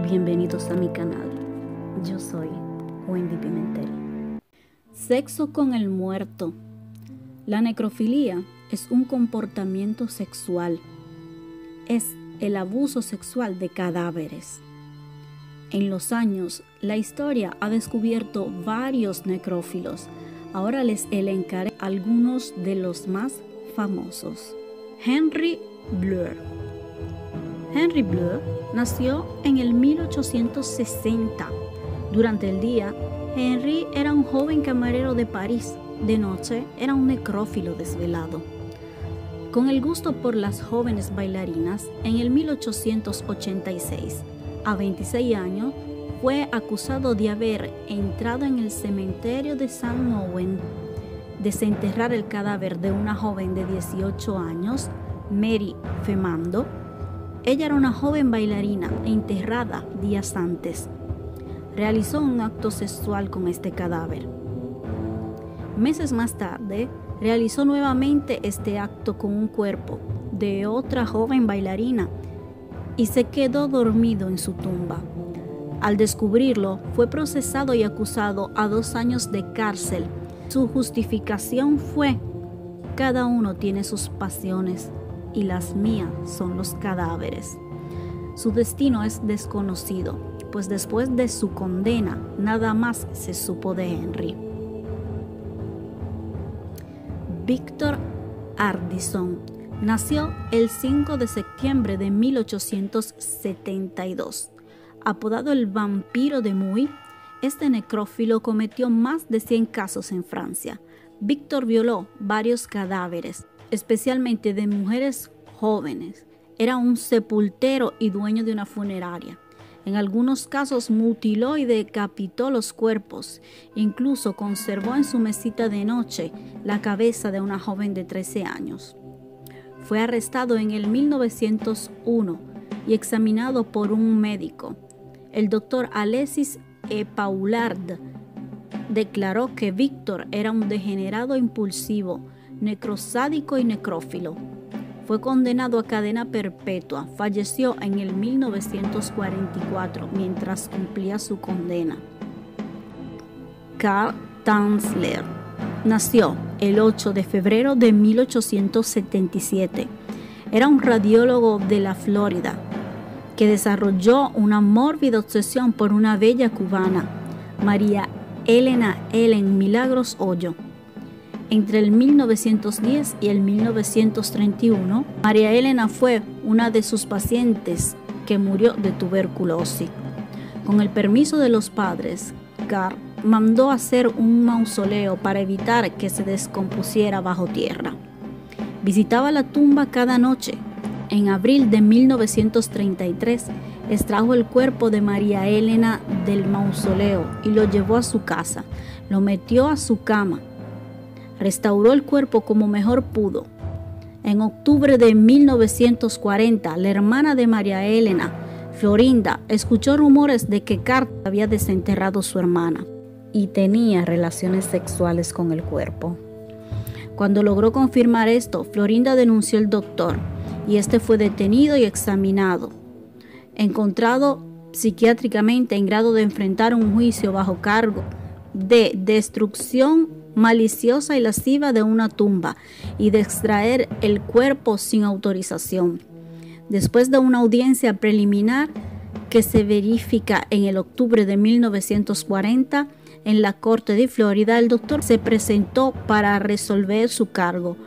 Bienvenidos a mi canal. Yo soy Wendy Pimentel. Sexo con el muerto. La necrofilia es un comportamiento sexual. Es el abuso sexual de cadáveres. En los años, la historia ha descubierto varios necrófilos. Ahora les elencaré algunos de los más famosos. Henry Bleuler. Henry Bleuler nació en el 1860. Durante el día, Henry era un joven camarero de París. De noche, era un necrófilo desvelado. Con el gusto por las jóvenes bailarinas, en el 1886, a 26 años, fue acusado de haber entrado en el cementerio de San Ouen, desenterrar el cadáver de una joven de 18 años, Mary Femando. Ella era una joven bailarina enterrada días antes. Realizó un acto sexual con este cadáver. Meses más tarde, realizó nuevamente este acto con un cuerpo de otra joven bailarina y se quedó dormido en su tumba. Al descubrirlo, fue procesado y acusado a 2 años de cárcel. Su justificación fue: cada uno tiene sus pasiones y las mías son los cadáveres. Su destino es desconocido, pues después de su condena, nada más se supo de Henry. Victor Ardisson nació el 5 de septiembre de 1872. Apodado el vampiro de Muy, este necrófilo cometió más de 100 casos en Francia. Victor violó varios cadáveres, especialmente de mujeres jóvenes. Era un sepultero y dueño de una funeraria. En algunos casos mutiló y decapitó los cuerpos. Incluso conservó en su mesita de noche la cabeza de una joven de 13 años. Fue arrestado en el 1901 y examinado por un médico. El doctor Alexis Paulard declaró que Víctor era un degenerado impulsivo, necrosádico y necrófilo. Fue condenado a cadena perpetua. Falleció en el 1944 mientras cumplía su condena. Karl Tanzler nació el 8 de febrero de 1877. Era un radiólogo de la Florida que desarrolló una mórbida obsesión por una bella cubana, María Elena Ellen Milagros Hoyo. Entre el 1910 y el 1931, María Elena fue una de sus pacientes que murió de tuberculosis. Con el permiso de los padres, Karl mandó hacer un mausoleo para evitar que se descompusiera bajo tierra. Visitaba la tumba cada noche. En abril de 1933, extrajo el cuerpo de María Elena del mausoleo y lo llevó a su casa. Lo metió a su cama. Restauró el cuerpo como mejor pudo. En octubre de 1940, la hermana de María Elena, Florinda, escuchó rumores de que Karl había desenterrado a su hermana y tenía relaciones sexuales con el cuerpo. Cuando logró confirmar esto, Florinda denunció al doctor y este fue detenido y examinado. Encontrado psiquiátricamente en grado de enfrentar un juicio bajo cargo de destrucción maliciosa y lasciva de una tumba y de extraer el cuerpo sin autorización. Después de una audiencia preliminar que se verifica en el octubre de 1940 en la Corte de Florida, el doctor se presentó para resolver su cargo,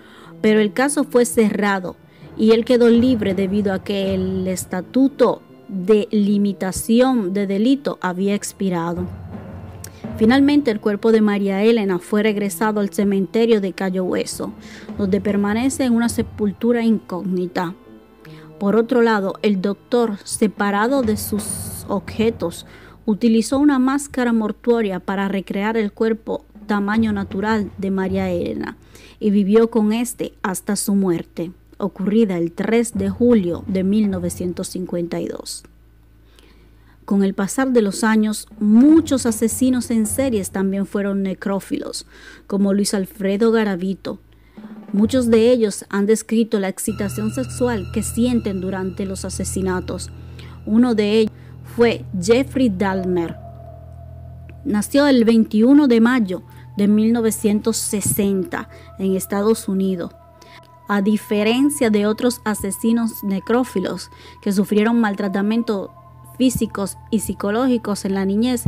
pero el caso fue cerrado y él quedó libre debido a que el estatuto de limitación de delito había expirado. Finalmente, el cuerpo de María Elena fue regresado al cementerio de Cayo Hueso, donde permanece en una sepultura incógnita. Por otro lado, el doctor, separado de sus objetos, utilizó una máscara mortuoria para recrear el cuerpo tamaño natural de María Elena y vivió con este hasta su muerte, ocurrida el 3 de julio de 1952. Con el pasar de los años, muchos asesinos en series también fueron necrófilos, como Luis Alfredo Garavito. Muchos de ellos han descrito la excitación sexual que sienten durante los asesinatos. Uno de ellos fue Jeffrey Dahmer. Nació el 21 de mayo de 1960 en Estados Unidos. A diferencia de otros asesinos necrófilos que sufrieron maltratamientos físicos y psicológicos en la niñez,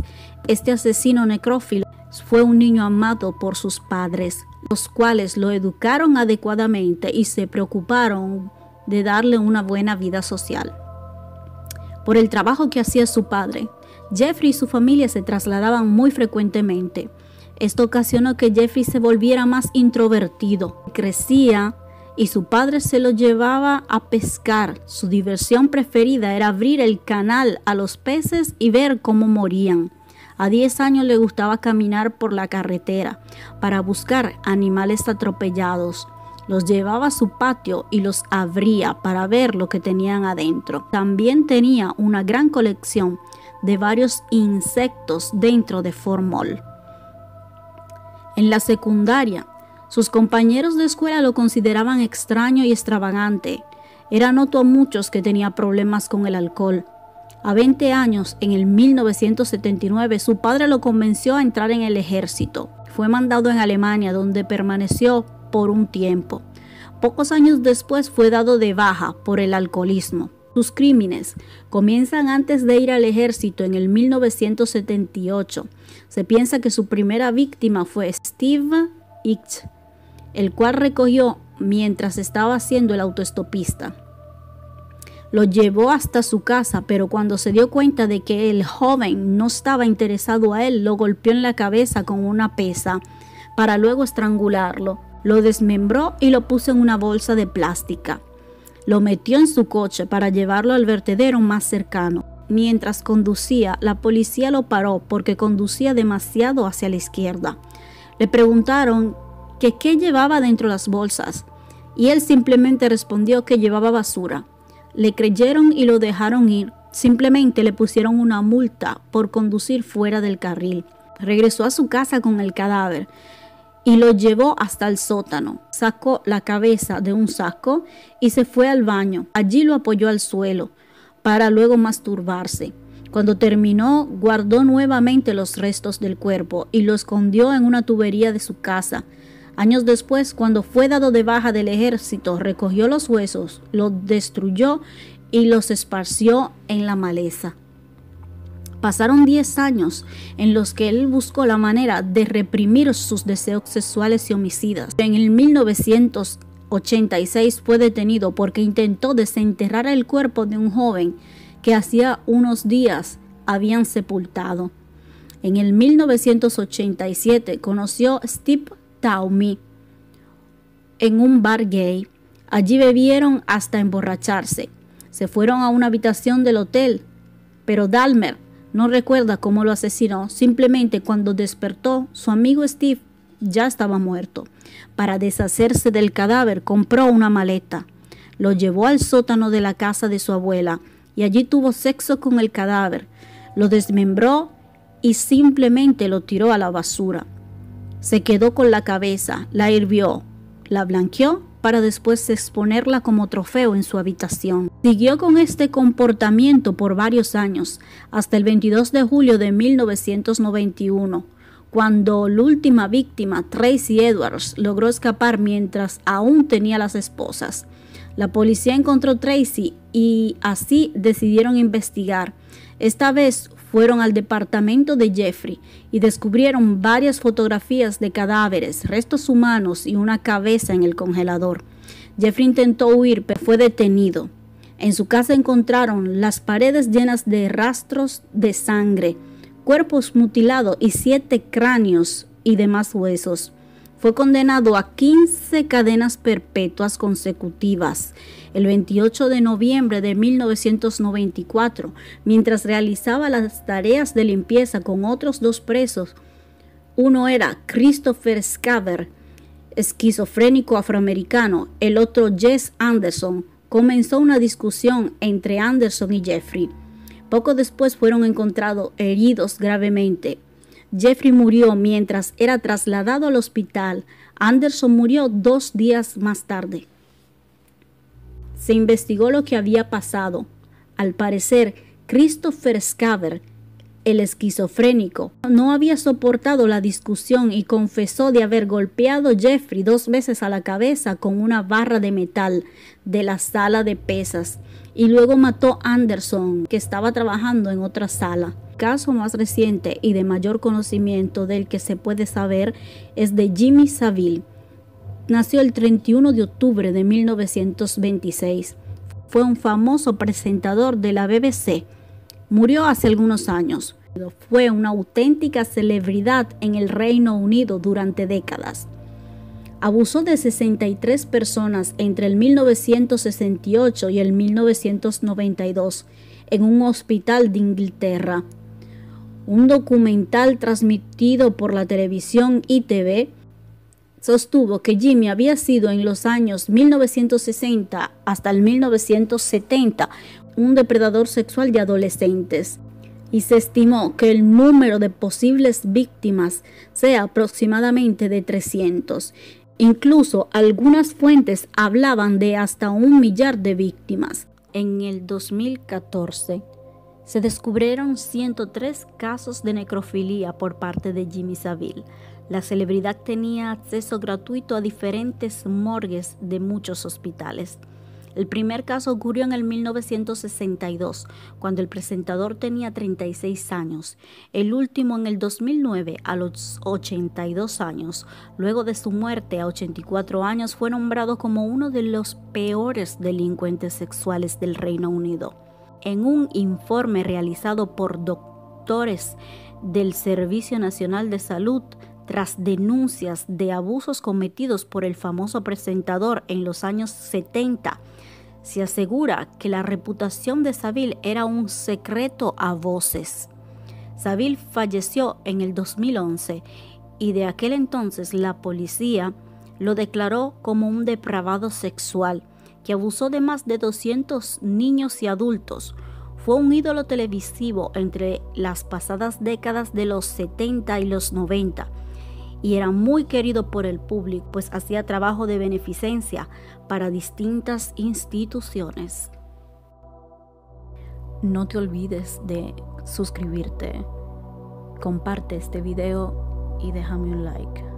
este asesino necrófilo fue un niño amado por sus padres, los cuales lo educaron adecuadamente y se preocuparon de darle una buena vida social. Por el trabajo que hacía su padre, Jeffrey y su familia se trasladaban muy frecuentemente. Esto ocasionó que Jeffrey se volviera más introvertido. Crecía y su padre se lo llevaba a pescar. Su diversión preferida era abrir el canal a los peces y ver cómo morían. A 10 años le gustaba caminar por la carretera para buscar animales atropellados. Los llevaba a su patio y los abría para ver lo que tenían adentro. También tenía una gran colección de varios insectos dentro de formol. En la secundaria, sus compañeros de escuela lo consideraban extraño y extravagante. Era notorio a muchos que tenía problemas con el alcohol. A 20 años, en el 1979, su padre lo convenció a entrar en el ejército. Fue mandado en Alemania, donde permaneció por un tiempo. Pocos años después fue dado de baja por el alcoholismo. Sus crímenes comienzan antes de ir al ejército en el 1978. Se piensa que su primera víctima fue Steve Ickes, el cual recogió mientras estaba haciendo el autoestopista. Lo llevó hasta su casa, pero cuando se dio cuenta de que el joven no estaba interesado a él, lo golpeó en la cabeza con una pesa para luego estrangularlo. Lo desmembró y lo puso en una bolsa de plástica. Lo metió en su coche para llevarlo al vertedero más cercano. Mientras conducía, la policía lo paró porque conducía demasiado hacia la izquierda. Le preguntaron que qué llevaba dentro de las bolsas y él simplemente respondió que llevaba basura. Le creyeron y lo dejaron ir. Simplemente le pusieron una multa por conducir fuera del carril. Regresó a su casa con el cadáver y lo llevó hasta el sótano. Sacó la cabeza de un saco y se fue al baño. Allí lo apoyó al suelo para luego masturbarse. Cuando terminó, guardó nuevamente los restos del cuerpo y lo escondió en una tubería de su casa. Años después, cuando fue dado de baja del ejército, recogió los huesos, los destruyó y los esparció en la maleza. Pasaron 10 años en los que él buscó la manera de reprimir sus deseos sexuales y homicidas. En el 1986 fue detenido porque intentó desenterrar el cuerpo de un joven que hacía unos días habían sepultado. En el 1987 conoció a Steve Taumi en un bar gay. Allí bebieron hasta emborracharse. Se fueron a una habitación del hotel, pero Dahmer no recuerda cómo lo asesinó. Simplemente cuando despertó, su amigo Steve ya estaba muerto. Para deshacerse del cadáver, compró una maleta. Lo llevó al sótano de la casa de su abuela y allí tuvo sexo con el cadáver. Lo desmembró y simplemente lo tiró a la basura. Se quedó con la cabeza, la hirvió, la blanqueó para después exponerla como trofeo en su habitación. Siguió con este comportamiento por varios años, hasta el 22 de julio de 1991, cuando la última víctima, Tracy Edwards, logró escapar mientras aún tenía las esposas. La policía encontró a Tracy y así decidieron investigar. Esta vez fueron al departamento de Jeffrey y descubrieron varias fotografías de cadáveres, restos humanos y una cabeza en el congelador. Jeffrey intentó huir, pero fue detenido. En su casa encontraron las paredes llenas de rastros de sangre, cuerpos mutilados y 7 cráneos y demás huesos. Fue condenado a 15 cadenas perpetuas consecutivas el 28 de noviembre de 1994, mientras realizaba las tareas de limpieza con otros 2 presos. Uno era Christopher Scaver, esquizofrénico afroamericano. El otro, Jess Anderson. Comenzó una discusión entre Anderson y Jeffrey. Poco después fueron encontrados heridos gravemente. Jeffrey murió mientras era trasladado al hospital. Anderson murió 2 días más tarde. Se investigó lo que había pasado. Al parecer, Christopher Scaver, el esquizofrénico, no había soportado la discusión y confesó de haber golpeado a Jeffrey 2 veces a la cabeza con una barra de metal de la sala de pesas y luego mató a Anderson, que estaba trabajando en otra sala. El caso más reciente y de mayor conocimiento del que se puede saber es de Jimmy Savile. Nació el 31 de octubre de 1926. Fue un famoso presentador de la BBC. Murió hace algunos años. Fue una auténtica celebridad en el Reino Unido durante décadas. Abusó de 63 personas entre el 1968 y el 1992 en un hospital de Inglaterra. Un documental transmitido por la televisión ITV sostuvo que Jimmy había sido en los años 1960 hasta el 1970 un depredador sexual de adolescentes, y se estimó que el número de posibles víctimas sea aproximadamente de 300. Incluso algunas fuentes hablaban de hasta 1 millar de víctimas. En el 2014 se descubrieron 103 casos de necrofilia por parte de Jimmy Savile. La celebridad tenía acceso gratuito a diferentes morgues de muchos hospitales. El primer caso ocurrió en el 1962, cuando el presentador tenía 36 años. El último en el 2009, a los 82 años. Luego de su muerte, a 84 años, fue nombrado como uno de los peores delincuentes sexuales del Reino Unido. En un informe realizado por doctores del Servicio Nacional de Salud, tras denuncias de abusos cometidos por el famoso presentador en los años 70, se asegura que la reputación de Savile era un secreto a voces. Savile falleció en el 2011 y de aquel entonces la policía lo declaró como un depravado sexual que abusó de más de 200 niños y adultos. Fue un ídolo televisivo entre las pasadas décadas de los 70 y los 90 y era muy querido por el público, pues hacía trabajo de beneficencia para distintas instituciones. No te olvides de suscribirte, comparte este video y déjame un like.